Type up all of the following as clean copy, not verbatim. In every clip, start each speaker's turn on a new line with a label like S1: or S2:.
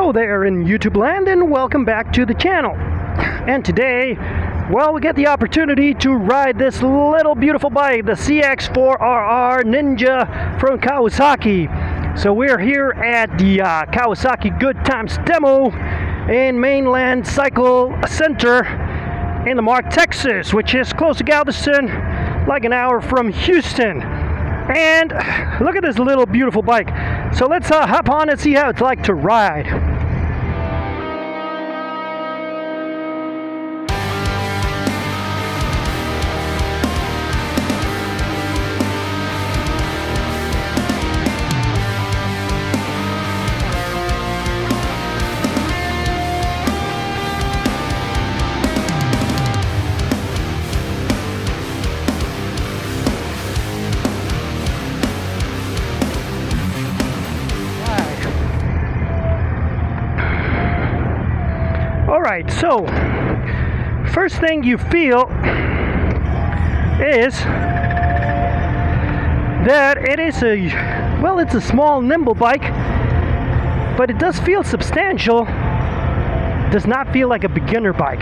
S1: Hello there in YouTube land, and welcome back to the channel. And today, well, we get the opportunity to ride this little beautiful bike, the ZX-4RR Ninja from Kawasaki. So we're here at the Kawasaki Good Times demo in Mainland Cycle Center in Lamarck, Texas, which is close to Galveston, like an hour from Houston. And look at this little beautiful bike. So let's hop on and see how it's like to ride. Alright, so first thing you feel is that it is it's a small, nimble bike, but it does feel substantial. Does not feel like a beginner bike.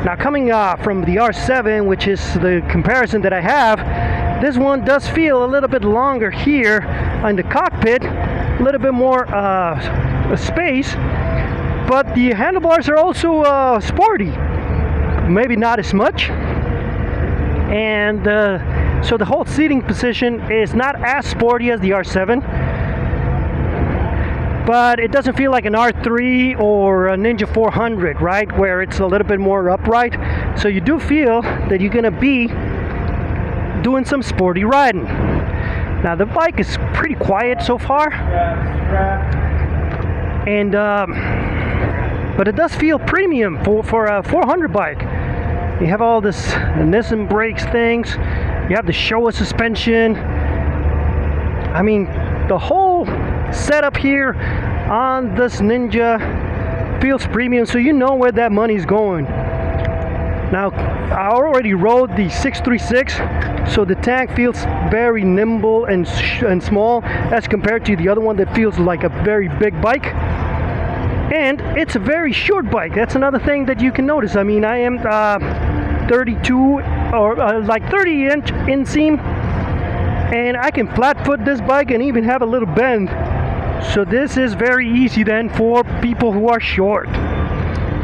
S1: Now, coming from the R7, which is the comparison that I have, this one does feel a little bit longer here in the cockpit, a little bit more space. But the handlebars are also sporty, maybe not as much, and so the whole seating position is not as sporty as the R7, but it doesn't feel like an R3 or a Ninja 400, right, where it's a little bit more upright. So you do feel that you're gonna be doing some sporty riding. Now the bike is pretty quiet so far, and but it does feel premium for a 400 bike. You have all this Nissan brakes things. You have the Showa suspension. I mean, the whole setup here on this Ninja feels premium, so you know where that money's going. Now, I already rode the 636, so the tank feels very nimble and small as compared to the other one that feels like a very big bike. And it's a very short bike. That's another thing that you can notice. I mean, I am 32 or like 30-inch inseam, and I can flat foot this bike and even have a little bend. So this is very easy then for people who are short.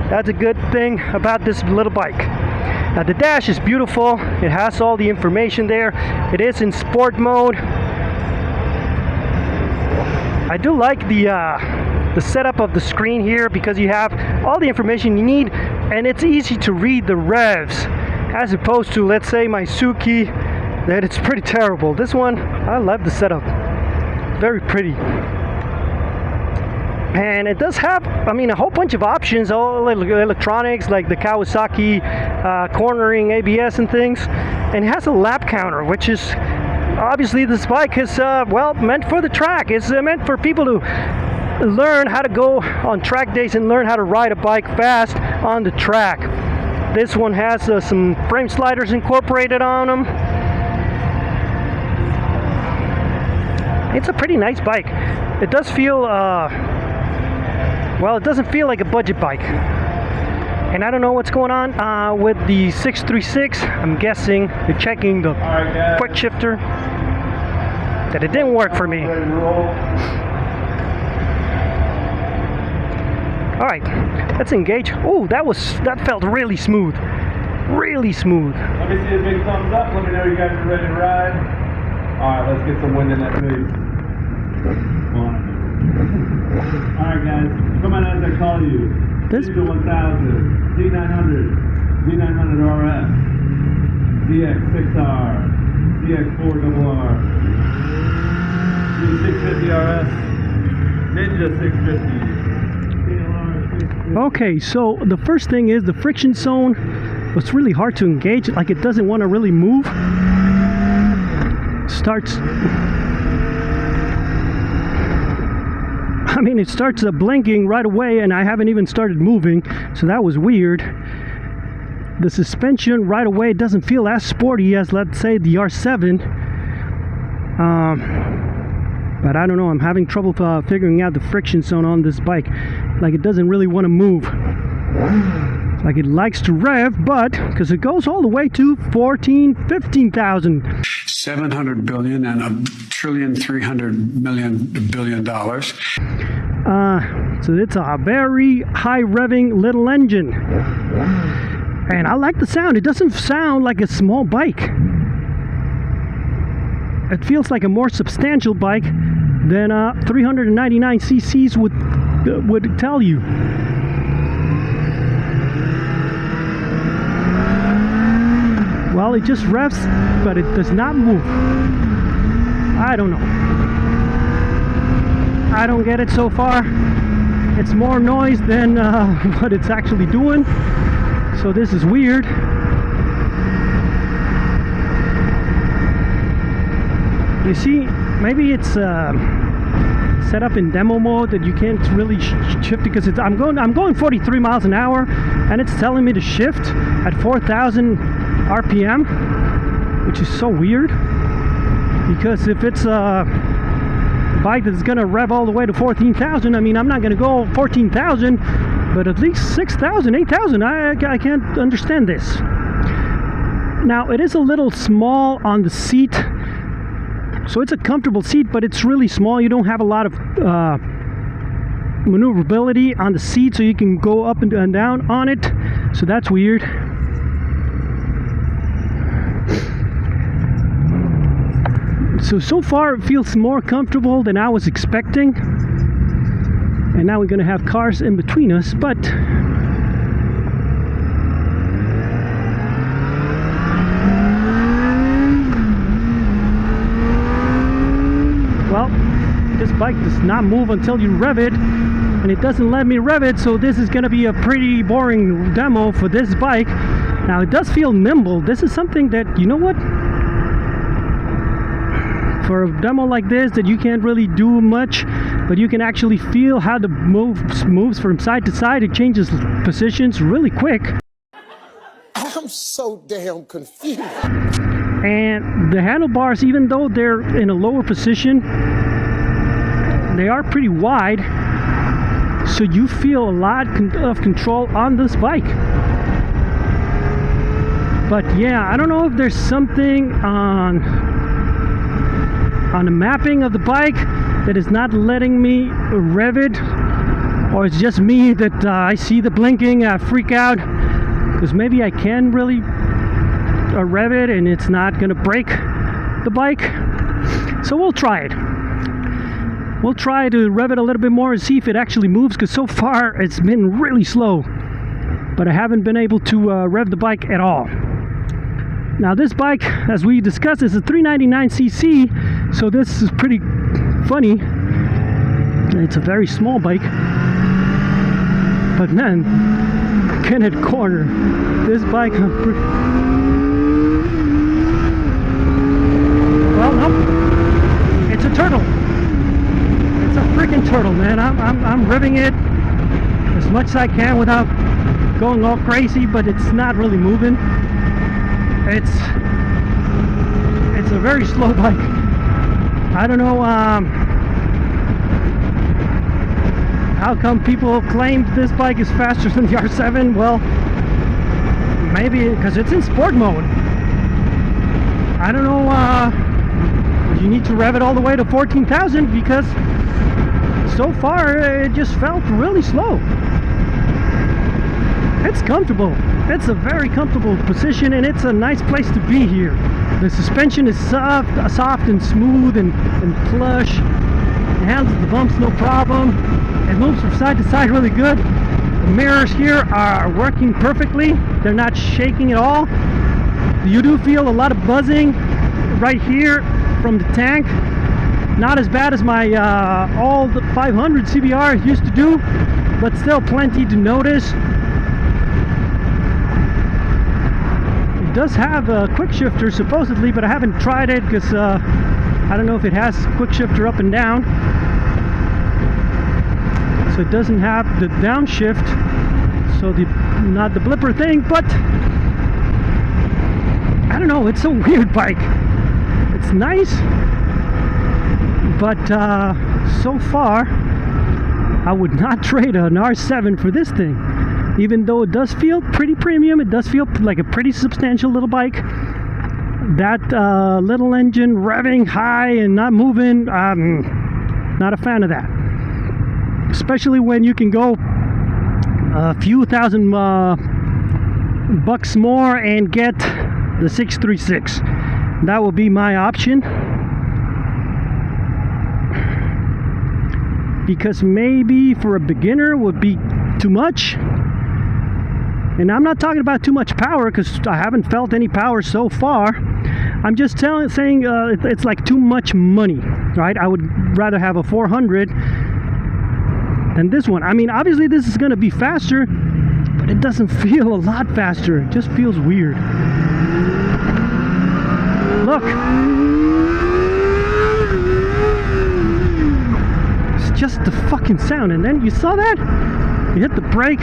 S1: That's a good thing about this little bike. Now the dash is beautiful. It has all the information there. It is in sport mode. I do like the setup of the screen here, because you have all the information you need, and it's easy to read the revs, as opposed to, let's say, my Suzuki, that it's pretty terrible. This one, I love the setup. Very pretty. And it does have, I mean, a whole bunch of options, all electronics, like the Kawasaki cornering ABS and things. And it has a lap counter, which is, obviously this bike is, meant for the track. It's meant for people who learn how to go on track days and learn how to ride a bike fast on the track. This one has some frame sliders incorporated on them. It's a pretty nice bike. It does feel, it doesn't feel like a budget bike. And I don't know what's going on with the 636. I'm guessing they're checking the quick shifter, that it didn't work for me. All right, let's engage. Oh, that felt really smooth. Really smooth.
S2: Let me see a big thumbs up. Let me know you guys are ready to ride. All right, let's get some wind in that face. All right, guys, come on as I call you. This is the 1000, Z900, Z900 RS, ZX6R, ZX4RR, Z650 RS, Ninja 650.
S1: Okay, so the first thing is the friction zone was really hard to engage. Like, it doesn't want to really move. It starts blinking right away, and I haven't even started moving, so that was weird. The suspension right away doesn't feel as sporty as, let's say, the R7. But I don't know, I'm having trouble figuring out the friction zone on this bike. Like, it doesn't really want to move. Like, it likes to rev, but because it goes all the way to 15,000.
S3: 700 billion and $1,300 billion.
S1: So it's a very high revving little engine. And I like the sound. It doesn't sound like a small bike. It feels like a more substantial bike than 399 cc's would tell you. Well, it just revs, but it does not move. I don't know. I don't get it so far. It's more noise than what it's actually doing. So this is weird. You see, maybe it's set up in demo mode that you can't really shift because it's. I'm going 43 miles an hour, and it's telling me to shift at 4,000 RPM, which is so weird. Because if it's a bike that's gonna rev all the way to 14,000, I mean, I'm not gonna go 14,000, but at least 6,000, 8,000. I can't understand this. Now, it is a little small on the seat. So it's a comfortable seat, but it's really small. You don't have a lot of maneuverability on the seat, so you can go up and down on it. So that's weird. So far it feels more comfortable than I was expecting. And now we're gonna have cars in between us, but well, this bike does not move until you rev it, and it doesn't let me rev it, so this is gonna be a pretty boring demo for this bike. Now, it does feel nimble. This is something that, you know what? For a demo like this, that you can't really do much, but you can actually feel how the moves from side to side. It changes positions really quick.
S4: I'm so damn confused.
S1: And the handlebars, even though they're in a lower position, they are pretty wide, so you feel a lot of control on this bike. But yeah, I don't know if there's something on the mapping of the bike that is not letting me rev it, or it's just me that I see the blinking, I freak out, because maybe I can really rev it and it's not gonna break the bike. So we'll try it. We'll try to rev it a little bit more and see if it actually moves, because so far it's been really slow, but I haven't been able to rev the bike at all. Now this bike, as we discussed, is a 399cc, so this is pretty funny. It's a very small bike, but man, Kenneth Corner, this bike, well, nope, it's a turtle. It's a freaking turtle, man. I'm revving it as much as I can without going all crazy, but it's not really moving. It's a very slow bike. I don't know how come people claim this bike is faster than the R7. Well, maybe because it's in sport mode. I don't know, you need to rev it all the way to 14,000, because so far it just felt really slow. It's comfortable. It's a very comfortable position, and it's a nice place to be here. The suspension is soft and smooth and plush. It handles the bumps no problem. It moves from side to side really good. The mirrors here are working perfectly. They're not shaking at all. You do feel a lot of buzzing right here from the tank. Not as bad as my old 500 CBR used to do, but still plenty to notice. It does have a quick shifter supposedly, but I haven't tried it because I don't know if it has quick shifter up and down. So it doesn't have the downshift, so not the blipper thing, but I don't know, it's a weird bike. It's nice, But so far, I would not trade an R7 for this thing. Even though it does feel pretty premium, it does feel like a pretty substantial little bike. That little engine revving high and not moving, not a fan of that. Especially when you can go a few thousand bucks more and get the 636. That would be my option. Because maybe for a beginner would be too much. And I'm not talking about too much power, because I haven't felt any power so far. I'm just saying it's like too much money, right? I would rather have a 400 than this one. I mean, obviously this is going to be faster, but it doesn't feel a lot faster. It just feels weird. Look. It's just the fucking sound. And then you saw that? You hit the brake.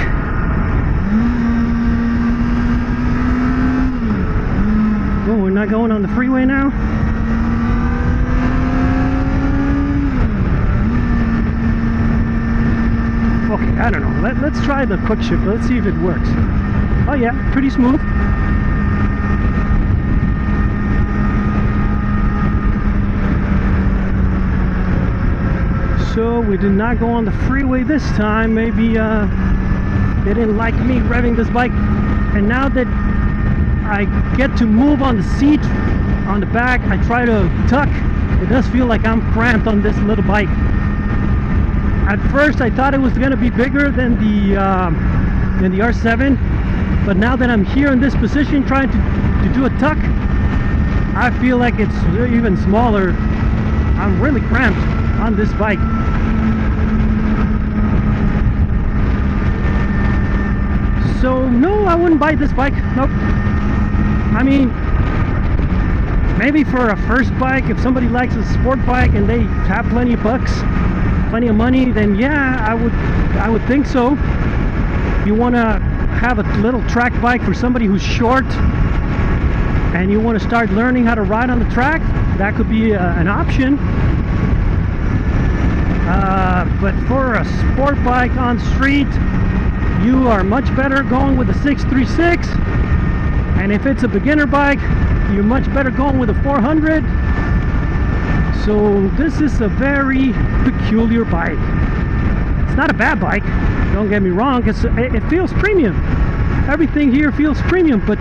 S1: Oh, we're not going on the freeway now? Okay, I don't know. Let's try the quick shift. Let's see if it works. Oh yeah, pretty smooth. So we did not go on the freeway this time. Maybe they didn't like me revving this bike. And now that I get to move on the seat on the back, I try to tuck. It does feel like I'm cramped on this little bike. At first I thought it was going to be bigger than the R7, but now that I'm here in this position trying to do a tuck, I feel like it's even smaller. I'm really cramped on this bike. So no, I wouldn't buy this bike. Nope. I mean, maybe for a first bike, if somebody likes a sport bike and they have plenty of bucks, plenty of money, then yeah, I would think so. You want to have a little track bike for somebody who's short and you want to start learning how to ride on the track, that could be an option. But for a sport bike on street, you are much better going with a 636. And if it's a beginner bike, you're much better going with a 400. So this is a very peculiar bike. It's not a bad bike, don't get me wrong, because it feels premium. Everything here feels premium, but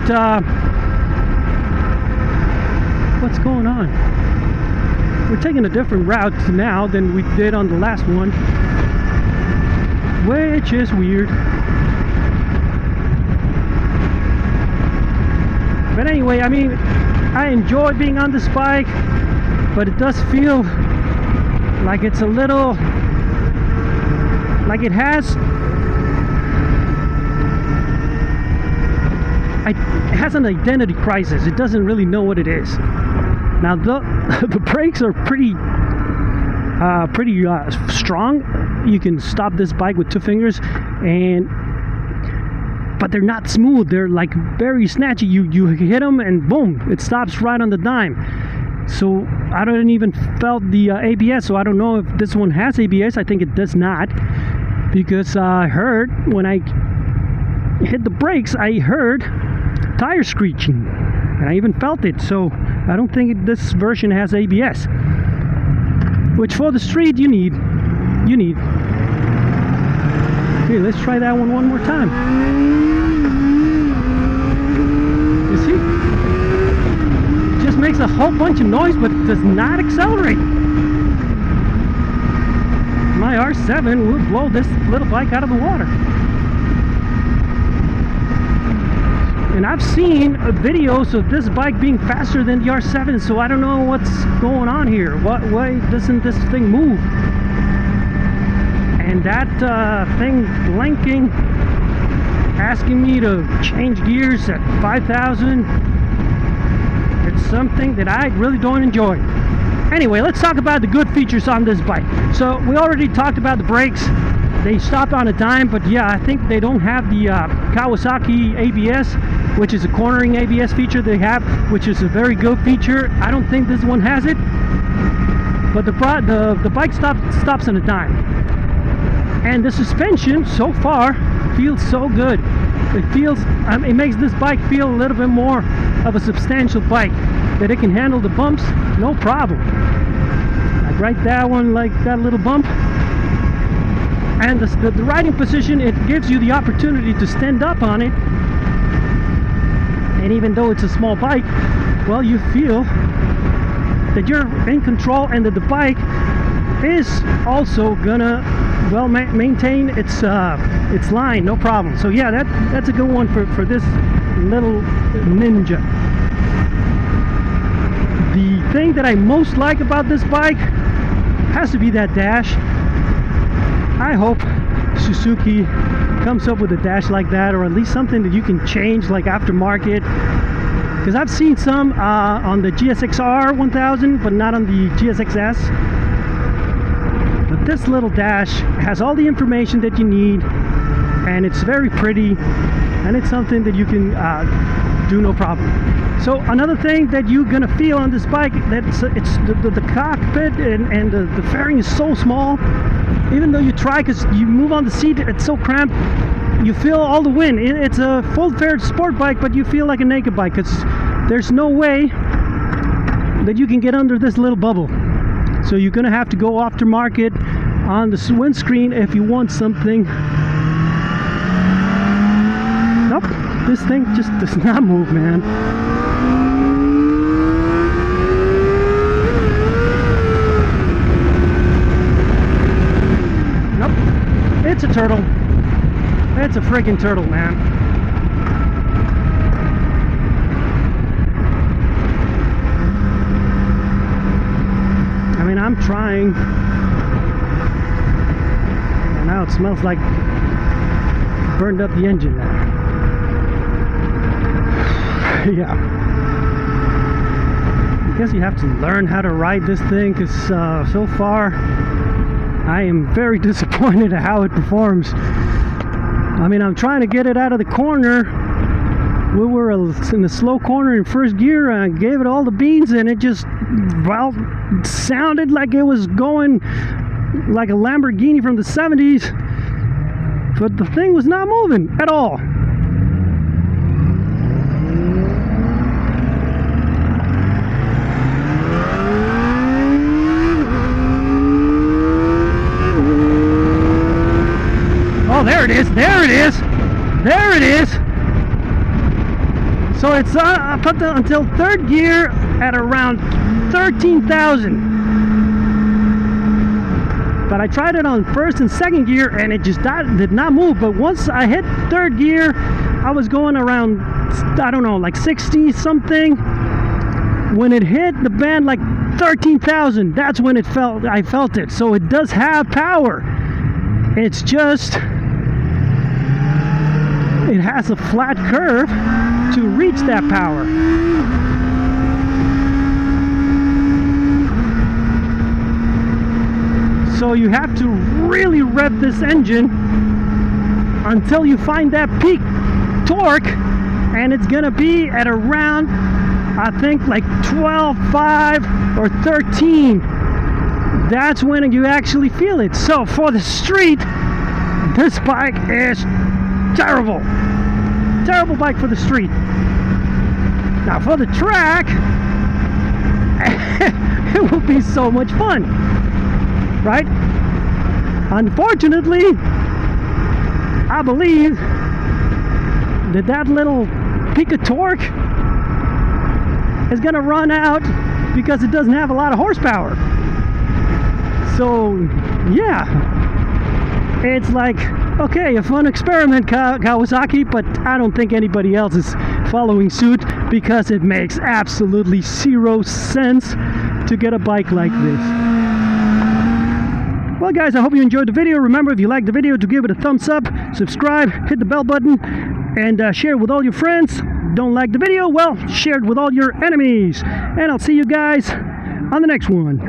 S1: what's going on? We're taking a different route now than we did on the last one, which is weird. But anyway, I mean, I enjoy being on this bike, but it does feel like it's a little, like it has an identity crisis. It doesn't really know what it is. Now the brakes are pretty strong. You can stop this bike with 2 fingers, but they're not smooth. They're like very snatchy. You hit them and boom, it stops right on the dime. So I don't even felt the ABS, so I don't know if this one has ABS. I think it does not, because I heard when I hit the brakes, I heard tire screeching, and I even felt it. So I don't think this version has ABS, which for the street you need. Here, let's try that one more time. You see? It just makes a whole bunch of noise, but it does not accelerate. My R7 will blow this little bike out of the water. And I've seen videos of this bike being faster than the R7, so I don't know what's going on here. Why doesn't this thing move? And that thing blinking, asking me to change gears at 5,000, it's something that I really don't enjoy. Anyway, let's talk about the good features on this bike. So we already talked about the brakes. They stop on a dime, but yeah, I think they don't have the Kawasaki ABS, which is a cornering ABS feature they have, which is a very good feature. I don't think this one has it. but the bike stops on a dime. And the suspension so far feels so good. It feels, it makes this bike feel a little bit more of a substantial bike, that it can handle the bumps no problem. Like right that one, like that little bump. And the riding position, it gives you the opportunity to stand up on it. And even though it's a small bike, well, you feel that you're in control and that the bike is also gonna, well, maintain its line, no problem. So yeah, that's a good one for this little Ninja. The thing that I most like about this bike has to be that dash. I hope Suzuki comes up with a dash like that, or at least something that you can change, like aftermarket. Because I've seen some on the GSX-R 1000, but not on the GSX-S. But this little dash has all the information that you need, and it's very pretty, and it's something that you can do no problem. So another thing that you're gonna feel on this bike, that it's the cockpit and the fairing is so small. Even though you try, because you move on the seat, it's so cramped, you feel all the wind. It's a full-fare sport bike, but you feel like a naked bike, because there's no way that you can get under this little bubble. So you're gonna have to go aftermarket on the windscreen if you want something. Nope, this thing just does not move, man. Nope, it's a turtle. It's a freaking turtle, man. I mean, I'm trying. And now it smells like burned up the engine now. Yeah. I guess you have to learn how to ride this thing, because so far I am very disappointed at how it performs. I mean, I'm trying to get it out of the corner. We were in the slow corner in first gear, and I gave it all the beans, and it just, well, sounded like it was going like a Lamborghini from the 70s, but the thing was not moving at all. Oh, there it is, there it is, there it is. So it's up until third gear at around 13,000. But I tried it on first and second gear, and it just did not move. But once I hit third gear, I was going around, I don't know, like 60 something. When it hit the band like 13,000, that's when I felt it. So it does have power. It's just, it has a flat curve to reach that power. So you have to really rev this engine until you find that peak torque, and it's gonna be at around, I think, like 12.5 or 13. That's when you actually feel it. So for the street, this bike is terrible. Terrible bike for the street. Now for the track, it will be so much fun, right? Unfortunately, I believe that little peak of torque is gonna run out because it doesn't have a lot of horsepower. So yeah, it's like, okay, a fun experiment, Kawasaki, but I don't think anybody else is following suit, because it makes absolutely zero sense to get a bike like this. Well guys, I hope you enjoyed the video. Remember, if you liked the video, to give it a thumbs up, subscribe, hit the bell button, and share it with all your friends. Don't like the video? Well, share it with all your enemies. And I'll see you guys on the next one.